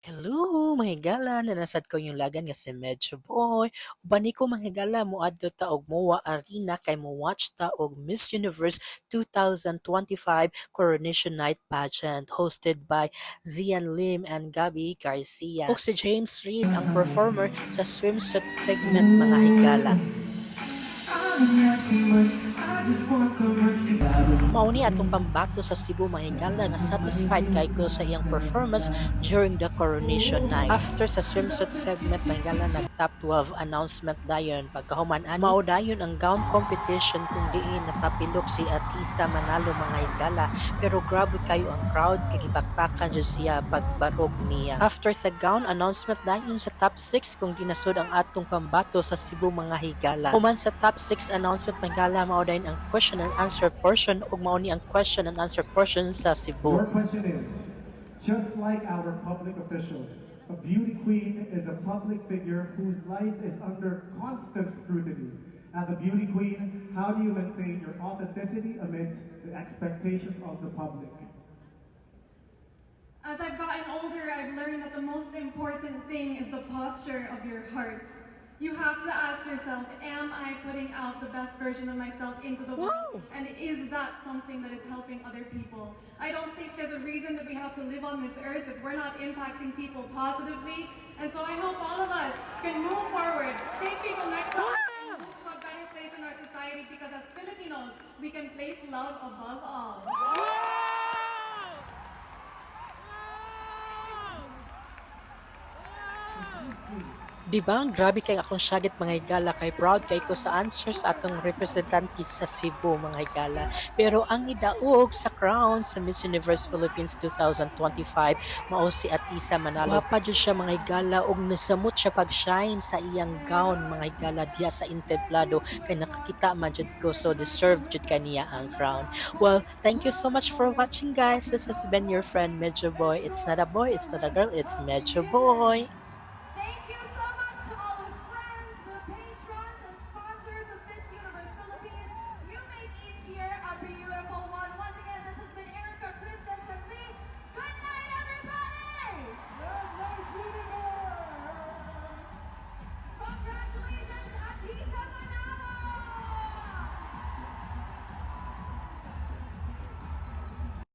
Hello, mga higala, nanasad ko yung lagan nga si Medyo Boy. Ubani ko mga higala, muadto ta og MOA Arena kay mo watch ta og Miss Universe 2025 Coronation Night Pageant hosted by Zian Lim and Gabby Garcia. Ug si James Reid ang performer sa swimsuit segment mga higala. Mauni atong pambato sa Cebu Mahigala nga satisfied kay ko sa iyang performance during the coronation night. After sa swimsuit segment Mahigala nag-top 12 announcement dayon pagkahuman ani mao dayon ang gown competition kung diin natapilok si Atisa Manalo mga higala pero grabe kayo ang crowd kay gipakpakan jud siya pagbarog niya. After sa gown announcement dayon sa top 6 kung dinasod ang atong pambato sa Cebu mga higala. Human sa top 6 announcement Mahigala mao dayon ang question and answer portion ug mao ni ang question and answer portion sa Cebu. Your question is, just like our public officials, a beauty queen is a public figure whose life is under constant scrutiny. As a beauty queen, how do you maintain your authenticity amidst the expectations of the public? As I've gotten older, I've learned that the most important thing is the posture of your heart. You have to ask yourself, am I putting out the best version of myself into the world? And is that something that is helping other people? I don't think there's a reason that we have to live on this earth if we're not impacting people positively. And so I hope all of us can move forward, take people next to us, and move to a better place in our society because as Filipinos, we can place love above all. Diba? Grabe kay akong syagit mga higala kay proud kay ko sa answers atong representante sa Cebu mga higala. Pero ang nidaog sa crown sa Miss Universe Philippines 2025 mao si Atisa Manalo. Wapa jud siya mga higala ug nasamot siya pag-shine sa iyang gown mga higala diya sa Inteplado kay nakakita man jud ko so deserve jud kaniya ang crown. Well, thank you so much for watching guys. This has been your friend Medyo Boy. It's not a boy, it's not a girl, it's Medyo Boy. Thank you so much to all the friends, the patrons, and sponsors of Miss Universe Philippines. You make each year a beautiful